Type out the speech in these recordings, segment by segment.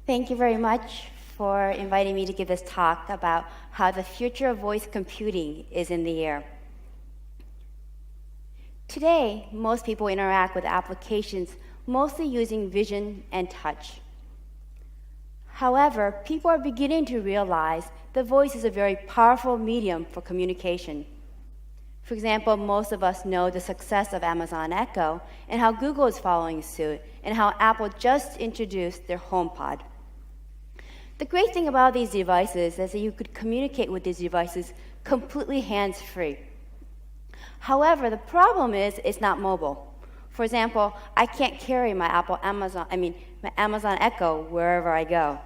Thank you very much for inviting me to give this talk about how the future of voice computing is in the air. Today, most people interact with applications mostly using vision and touch. However, people are beginning to realize that voice is a very powerful medium for communication. For example, most of us know the success of Amazon Echo and how Google is following suit and how Apple just introduced their HomePod. The great thing about these devices is that you could communicate with these devices completely hands-free. However, the problem is it's not mobile. For example, I can't carry my Amazon Echo wherever I go.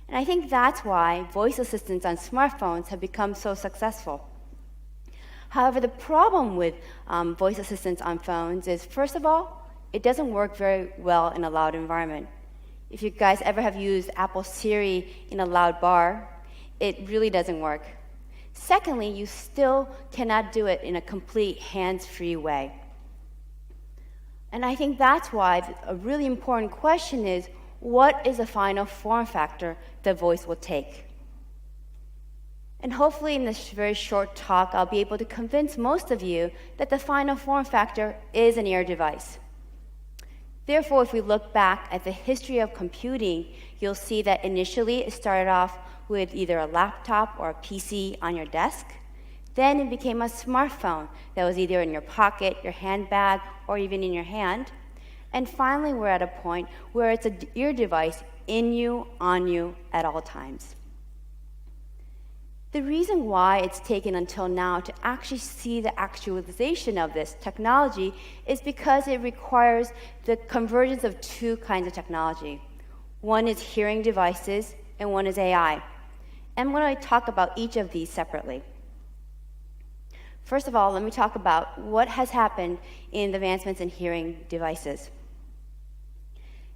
And I think that's why voice assistants on smartphones have become so successful. However, the problem with voice assistants on phones is, first of all, it doesn't work very well in a loud environment. If you guys ever have used Apple Siri in a loud bar, it really doesn't work. Secondly, you still cannot do it in a complete hands-free way. And I think that's why a really important question is, what is the final form factor that voice will take? And hopefully in this very short talk, I'll be able to convince most of you that the final form factor is an ear device. Therefore, if we look back at the history of computing, you'll see that initially it started off with either a laptop or a PC on your desk. Then it became a smartphone that was either in your pocket, your handbag, or even in your hand. And finally, we're at a point where it's an ear device in you, on you, at all times. The reason why it's taken until now to actually see the actualization of this technology is because it requires the convergence of two kinds of technology. One is hearing devices, and one is AI. And I'm going to talk about each of these separately. First of all, let me talk about what has happened in the advancements in hearing devices.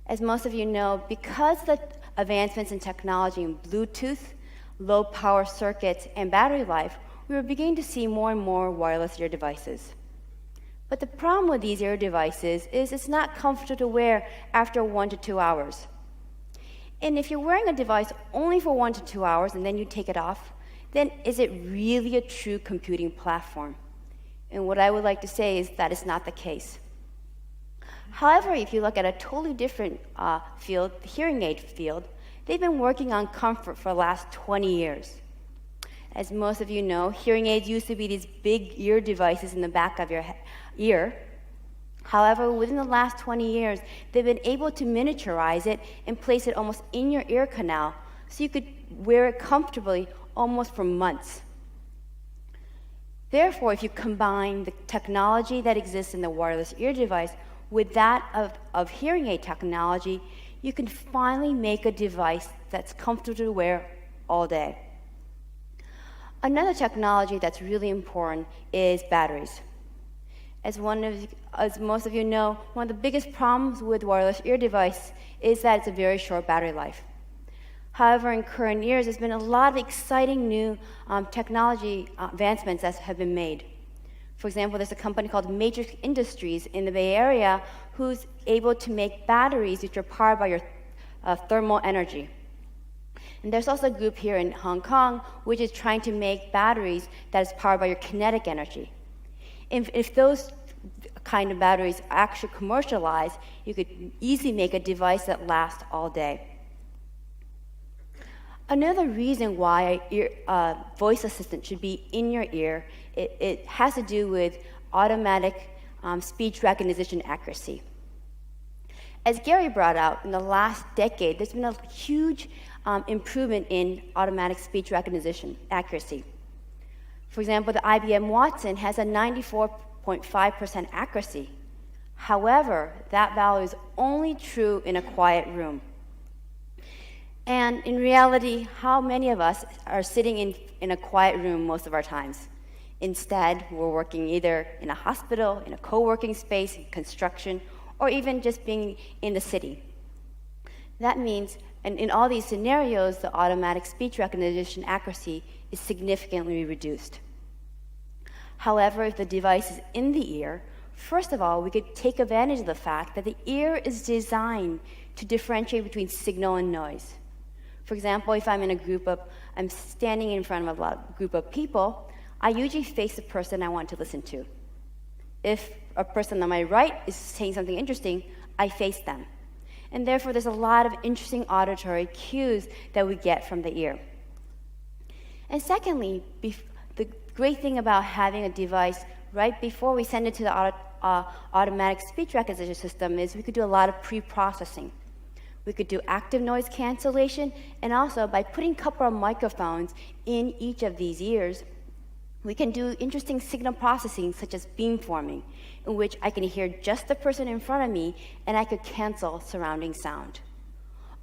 As most of you know, because the advancements in technology in Bluetooth, low power circuits, and battery life, we were beginning to see more and more wireless ear devices. But the problem with these ear devices is it's not comfortable to wear after 1 to 2 hours. And if you're wearing a device only for 1 to 2 hours and then you take it off, then is it really a true computing platform? And what I would like to say is that is not the case. However, if you look at a totally different field, the hearing aid field, they've been working on comfort for the last 20 years. As most of you know, hearing aids used to be these big ear devices in the back of your ear. However, within the last 20 years, they've been able to miniaturize it and place it almost in your ear canal so you could wear it comfortably almost for months. Therefore, if you combine the technology that exists in the wireless ear device with that of hearing aid technology, you can finally make a device that's comfortable to wear all day. Another technology that's really important is batteries. As most of you know, one of the biggest problems with wireless ear device is that it's a very short battery life. However, in current years, there's been a lot of exciting new technology advancements that have been made. For example, there's a company called Matrix Industries in the Bay Area who's able to make batteries which are powered by your thermal energy. And there's also a group here in Hong Kong which is trying to make batteries that is powered by your kinetic energy. If those kind of batteries are actually commercialized, you could easily make a device that lasts all day. Another reason why a voice assistant should be in your ear, it has to do with automatic speech recognition accuracy. As Gary brought out, in the last decade, there's been a huge improvement in automatic speech recognition accuracy. For example, the IBM Watson has a 94.5% accuracy. However, that value is only true in a quiet room. And in reality, how many of us are sitting in a quiet room most of our times? Instead, we're working either in a hospital, in a co-working space, in construction, or even just being in the city. That means, and in all these scenarios, the automatic speech recognition accuracy is significantly reduced. However, if the device is in the ear, first of all, we could take advantage of the fact that the ear is designed to differentiate between signal and noise. For example, if I'm standing in front of a group of people, I usually face the person I want to listen to. If a person on my right is saying something interesting, I face them. And therefore, there's a lot of interesting auditory cues that we get from the ear. And secondly, the great thing about having a device right before we send it to the automatic speech recognition system is we could do a lot of pre-processing. We could do active noise cancellation, and also by putting a couple of microphones in each of these ears, we can do interesting signal processing such as beamforming, in which I can hear just the person in front of me and I could cancel surrounding sound.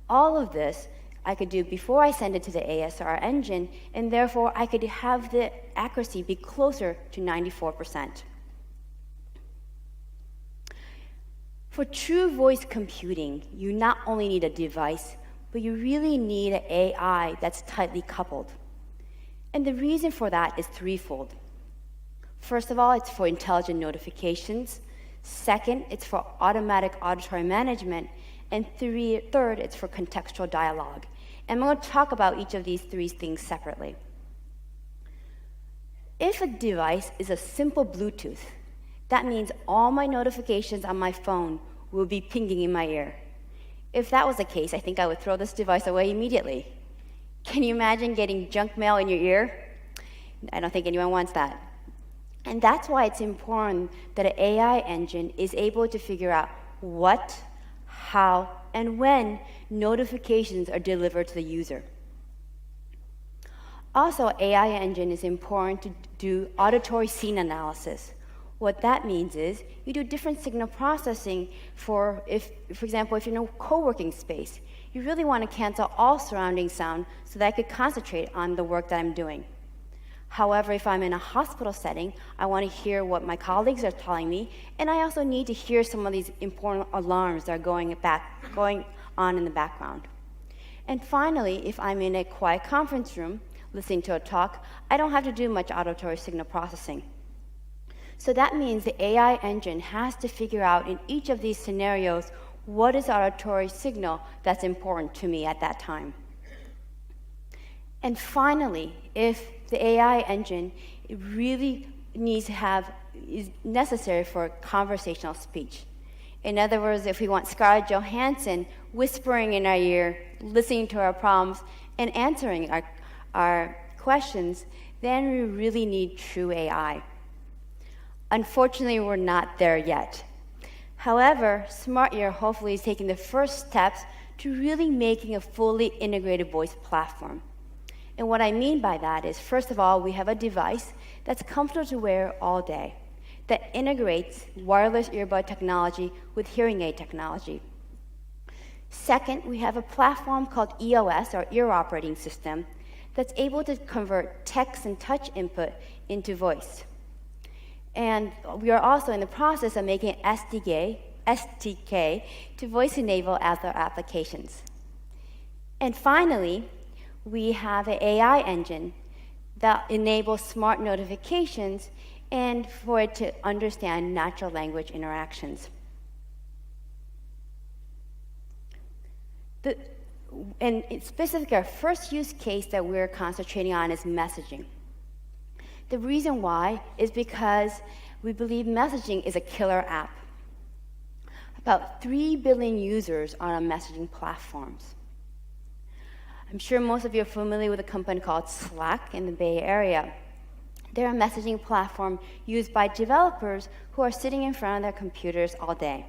All of this I could do before I send it to the ASR engine, and therefore I could have the accuracy be closer to 94%. For true voice computing, you not only need a device, but you really need an AI that's tightly coupled. And the reason for that is threefold. First of all, it's for intelligent notifications. Second, it's for automatic auditory management. And third, it's for contextual dialogue. And I'm going to talk about each of these three things separately. If a device is a simple Bluetooth, that means all my notifications on my phone will be pinging in my ear. If that was the case, I think I would throw this device away immediately. Can you imagine getting junk mail in your ear? I don't think anyone wants that. And that's why it's important that an AI engine is able to figure out what, how, and when notifications are delivered to the user. Also, AI engine is important to do auditory scene analysis. What that means is you do different signal processing for example, if you're in a co-working space, you really want to cancel all surrounding sound so that I could concentrate on the work that I'm doing. However, if I'm in a hospital setting, I want to hear what my colleagues are telling me, and I also need to hear some of these important alarms that are going on in the background. And finally, if I'm in a quiet conference room listening to a talk, I don't have to do much auditory signal processing. So that means the AI engine has to figure out in each of these scenarios what is auditory signal that's important to me at that time. And finally, if the AI engine really is necessary for conversational speech. In other words, if we want Scarlett Johansson whispering in our ear, listening to our problems, and answering our questions, then we really need true AI. Unfortunately, we're not there yet. However, SmartEar hopefully is taking the first steps to really making a fully integrated voice platform. And what I mean by that is, first of all, we have a device that's comfortable to wear all day, that integrates wireless earbud technology with hearing aid technology. Second, we have a platform called EOS, or Ear Operating System, that's able to convert text and touch input into voice. And we are also in the process of making an SDK to voice-enable other applications. And finally, we have an AI engine that enables smart notifications and for it to understand natural language interactions. And specifically, our first use case that we're concentrating on is messaging. The reason why is because we believe messaging is a killer app. About 3 billion users are on messaging platforms. I'm sure most of you are familiar with a company called Slack in the Bay Area. They're a messaging platform used by developers who are sitting in front of their computers all day.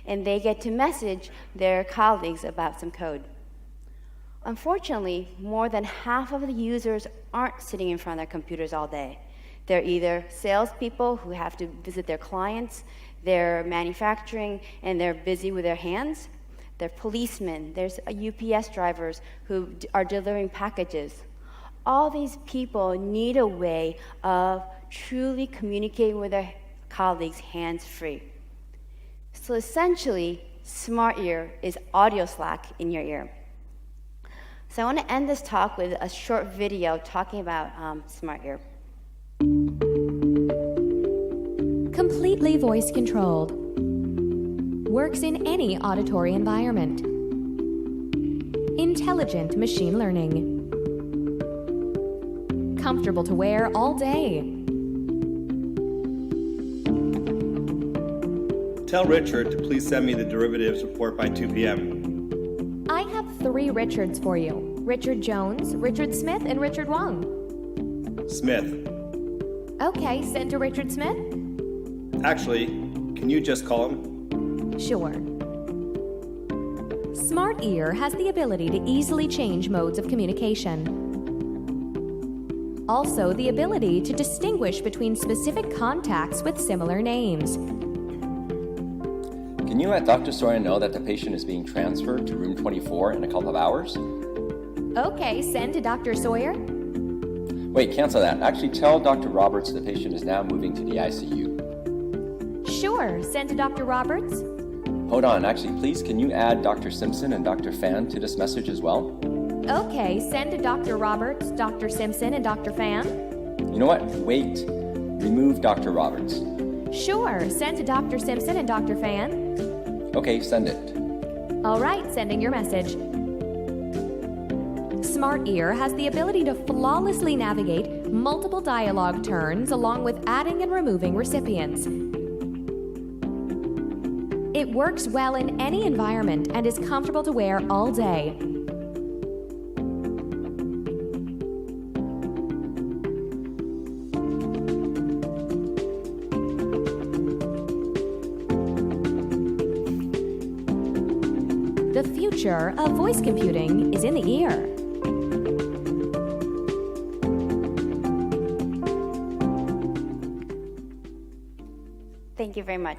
And they get to message their colleagues about some code. Unfortunately, more than half of the users aren't sitting in front of their computers all day. They're either salespeople who have to visit their clients, they're manufacturing, and they're busy with their hands. They're policemen, there's UPS drivers who are delivering packages. All these people need a way of truly communicating with their colleagues hands-free. So essentially, SmartEar is audio Slack in your ear. So I want to end this talk with a short video talking about SmartEar. Completely voice-controlled. Works in any auditory environment. Intelligent machine learning. Comfortable to wear all day. Tell Richard to please send me the derivatives report by 2 p.m. I have 3 Richards for you. Richard Jones, Richard Smith, and Richard Wong. Smith. Okay, send to Richard Smith? Actually, can you just call him? Sure. SmartEar has the ability to easily change modes of communication. Also, the ability to distinguish between specific contacts with similar names. Can you let Dr. Sawyer know that the patient is being transferred to room 24 in a couple of hours? Okay, send to Dr. Sawyer? Wait, cancel that. Actually, tell Dr. Roberts the patient is now moving to the ICU. Sure, send to Dr. Roberts? Hold on, actually, please, can you add Dr. Simpson and Dr. Fan to this message as well? Okay, send to Dr. Roberts, Dr. Simpson, and Dr. Fan? You know what? Wait. Remove Dr. Roberts. Sure, send to Dr. Simpson and Dr. Fan? Okay, send it. All right, sending your message. SmartEar has the ability to flawlessly navigate multiple dialogue turns along with adding and removing recipients. It works well in any environment and is comfortable to wear all day. The future of voice computing is in the ear. Thank you very much.